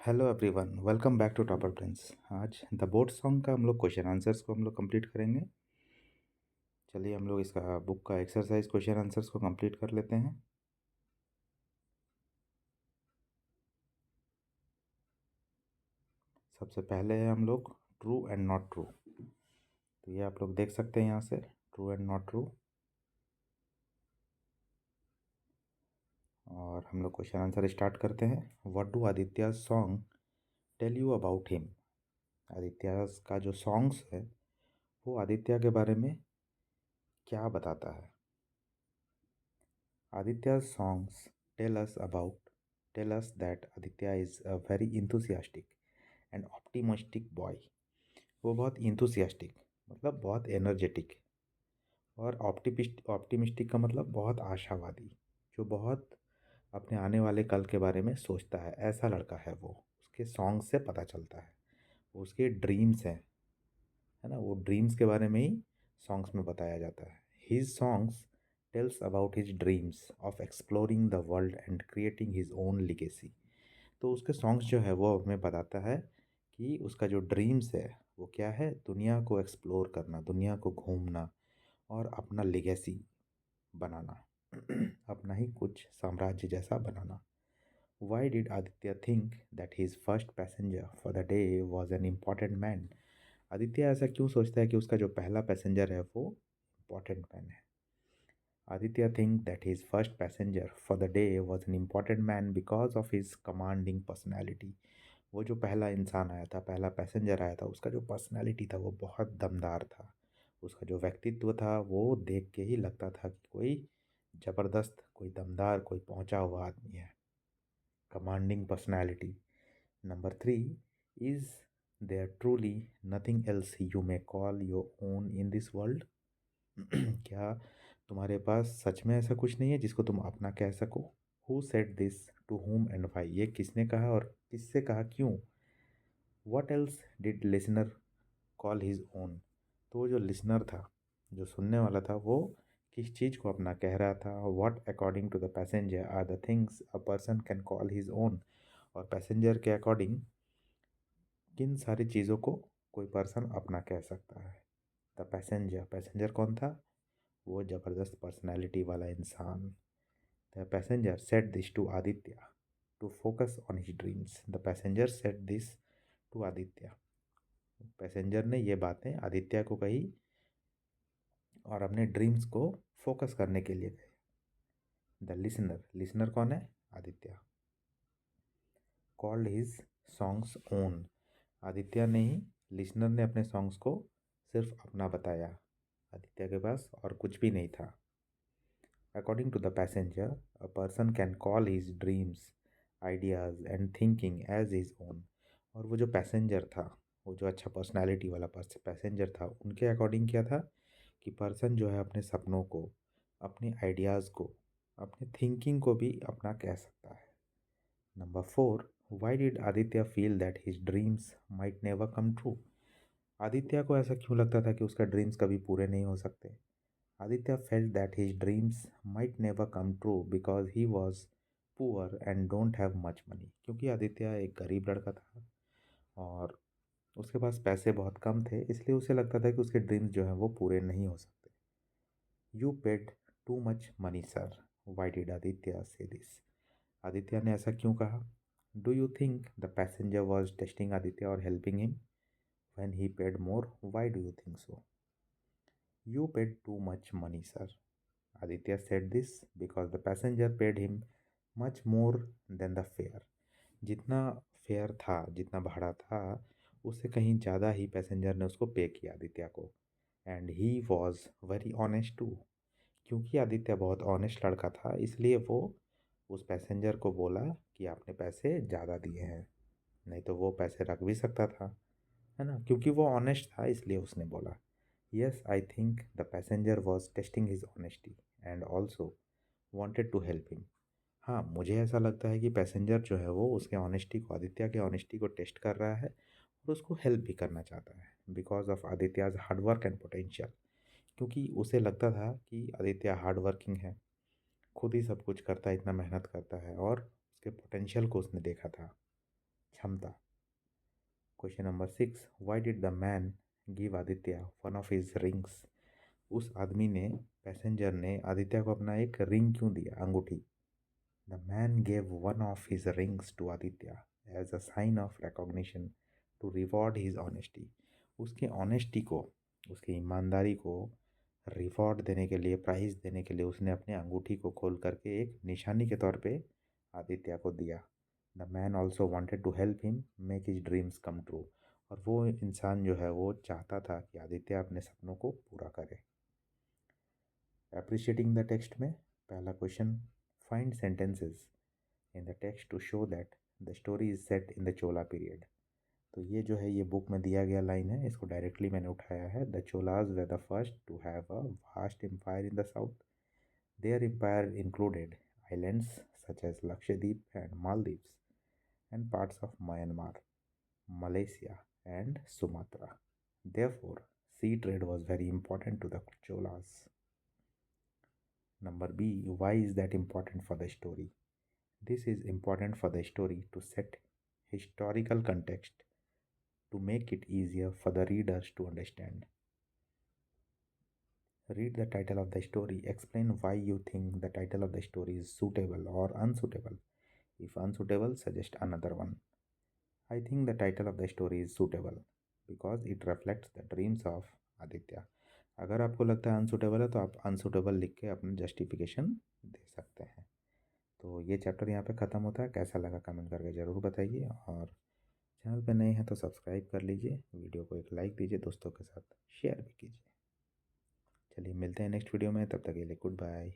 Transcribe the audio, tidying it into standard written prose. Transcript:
Hello everyone, welcome back to topper prince. आज the board song का हम लोग क्वेश्चन आंसर्स को हम लोग कंप्लीट करेंगे। चलिए हम लोग इसका बुक का एक्सरसाइज क्वेश्चन आंसर्स को कंप्लीट कर लेते हैं। सबसे पहले है हम लोग ट्रू एंड नॉट ट्रू। तो ये आप लोग देख सकते हैं यहाँ से, ट्रू एंड नॉट ट्रू। और हम लोग क्वेश्चन आंसर स्टार्ट करते हैं। What do Aditya song tell you about him. Aditya का जो सॉन्ग्स है वो आदित्य के बारे में क्या बताता है। Aditya's songs tell us that Aditya is a very enthusiastic and optimistic boy. वो बहुत enthusiastic मतलब बहुत energetic, और ऑप्टिमिस्टिक का मतलब बहुत आशावादी, जो बहुत अपने आने वाले कल के बारे में सोचता है। ऐसा लड़का है वो, उसके सॉन्ग से पता चलता है। वो उसके ड्रीम्स हैं, है ना, वो ड्रीम्स के बारे में ही सॉन्ग्स में बताया जाता है। His songs tells about his dreams of exploring the world and creating his own legacy. तो उसके सॉन्ग्स जो है वो हमें बताता है कि उसका जो ड्रीम्स है वो क्या है, दुनिया को एक्सप्लोर करना, दुनिया को घूमना और अपना लिगेसी बनाना अपना ही कुछ साम्राज्य जैसा बनाना। Why did Aditya think that his first passenger for the day was an important man? Aditya ऐसा क्यों सोचता है कि उसका जो पहला पैसेंजर है वो इम्पोर्टेंट मैन है। Aditya think that his first passenger for the day was an important man because of his commanding personality. वो जो पहला इंसान आया था, पहला पैसेंजर आया था, उसका जो पर्सनैलिटी था वो बहुत दमदार था। उसका जो व्यक्तित्व था वो देख के ही लगता था कि कोई ज़बरदस्त, कोई दमदार, कोई पहुंचा हुआ आदमी है। Commanding personality. Number 3, is there truly nothing else you may call your own in this world? क्या तुम्हारे पास सच में ऐसा कुछ नहीं है जिसको तुम अपना कह सको? Who said this, to whom and why? ये किसने कहा और किससे कहा, क्यों? What else did listener call his own? तो वो जो लिसनर था, जो सुनने वाला था, वो किस चीज़ को अपना कह रहा था? What according to the passenger are the things a person can call his own? और पैसेंजर के अकॉर्डिंग किन सारी चीज़ों को कोई पर्सन अपना कह सकता है। द पैसेंजर, पैसेंजर कौन था? वो ज़बरदस्त पर्सनैलिटी वाला इंसान। The passenger said this to Aditya to focus on his dreams. The passenger said this to Aditya. Passenger ने ये बातें आदित्य को कही और अपने ड्रीम्स को फोकस करने के लिए कही। द लिसनर, लिसनर कौन है? Aditya. Called his songs own. Aditya ने ही, लिसनर ने अपने सॉन्ग्स को सिर्फ अपना बताया। आदित्य के पास और कुछ भी नहीं था। According to the passenger, a person can call his dreams, ideas and thinking as his own. और वो जो पैसेंजर था, वो जो अच्छा पर्सनालिटी वाला पैसेंजर था, उनके अकॉर्डिंग क्या था कि पर्सन जो है अपने सपनों को, अपने आइडियाज़ को, अपने थिंकिंग को भी अपना कह सकता है। Number 4, Y did Aditya feel that his dreams might never come true. Aditya को ऐसा क्यों लगता था कि उसका ड्रीम्स कभी पूरे नहीं हो सकते? Aditya felt that his dreams might never come true because he was poor and don't have much money. क्योंकि आदित्य एक गरीब लड़का था और उसके पास पैसे बहुत कम थे, इसलिए उसे लगता था कि उसके ड्रीम्स जो हैं वो पूरे नहीं हो सकते। You paid too much money sir, why did Aditya say this. Aditya ने ऐसा क्यों कहा? Do you think the passenger was testing Aditya और helping him when he paid more? Why do you think so? You paid too much money, sir. Aditya said this because the passenger paid him much more than the fare. जितना fair था, जितना भाड़ा था, उससे कहीं ज़्यादा ही passenger ने उसको पे किया आदित्य को। And he was very honest too. क्योंकि आदित्य बहुत ऑनेस्ट लड़का था, इसलिए वो उस पैसेंजर को बोला कि आपने पैसे ज़्यादा दिए हैं, नहीं तो वो पैसे रख भी सकता था, है ना। क्योंकि वो ऑनेस्ट था इसलिए उसने बोला। Yes, I think the passenger was testing his honesty and also wanted to help him. हाँ, मुझे ऐसा लगता है कि पैसेंजर जो है वो उसके ऑनेस्टी को, आदित्य के ऑनेस्टी को टेस्ट कर रहा है और उसको हेल्प भी करना चाहता है because of Aditya's hard work and potential. क्योंकि उसे लगता था कि आदित्य हार्ड वर्किंग है, खुद ही सब कुछ करता है, इतना मेहनत करता है, और उसके पोटेंशियल को उसने देखा था। क्षमता। Question number 6, why did the man give Aditya one of his rings? उस आदमी ने, पैसेंजर ने आदित्य को अपना एक रिंग क्यों दिया, अंगूठी? The man gave one of his rings to Aditya as a sign of recognition to reward his honesty. उसके ऑनेस्टी को, उसकी ईमानदारी को रिवॉर्ड देने के लिए, प्राइज देने के लिए उसने अपने अंगूठी को खोल करके एक निशानी के तौर पे आदित्य को दिया। The man also wanted to help him make his dreams come true. और वो इंसान जो है वो चाहता था कि आदित्य अपने सपनों को पूरा करे। अप्रिशिएटिंग द टेक्स्ट में पहला question, find sentences in the text to show that the story is set in the Chola period. तो ये जो है ये बुक में दिया गया लाइन है, इसको डायरेक्टली मैंने उठाया है। The Cholas were the first to have a vast empire in the south. Their empire included islands such as Lakshadweep and Maldives and parts of Myanmar, Malaysia and Sumatra. Therefore, sea trade was very important to the Cholas. Number B, why is that important for the story? This is important for the story to set historical context to make it easier for the readers to understand. Read the title of the story. Explain why you think the title of the story is suitable or unsuitable. If unsuitable, suggest another one. I think the title of the story is suitable because it reflects the dreams of Aditya. अगर आपको लगता है unsuitable है तो आप unsuitable लिख के अपना जस्टिफिकेशन दे सकते हैं। तो ये चैप्टर यहाँ पे ख़त्म होता है। कैसा लगा कमेंट करके ज़रूर बताइए, और चैनल पे नए हैं तो सब्सक्राइब कर लीजिए, वीडियो को एक लाइक दीजिए, दोस्तों के साथ शेयर भी कीजिए। चलिए मिलते हैं नेक्स्ट वीडियो में, तब तक के लिए गुड बाय।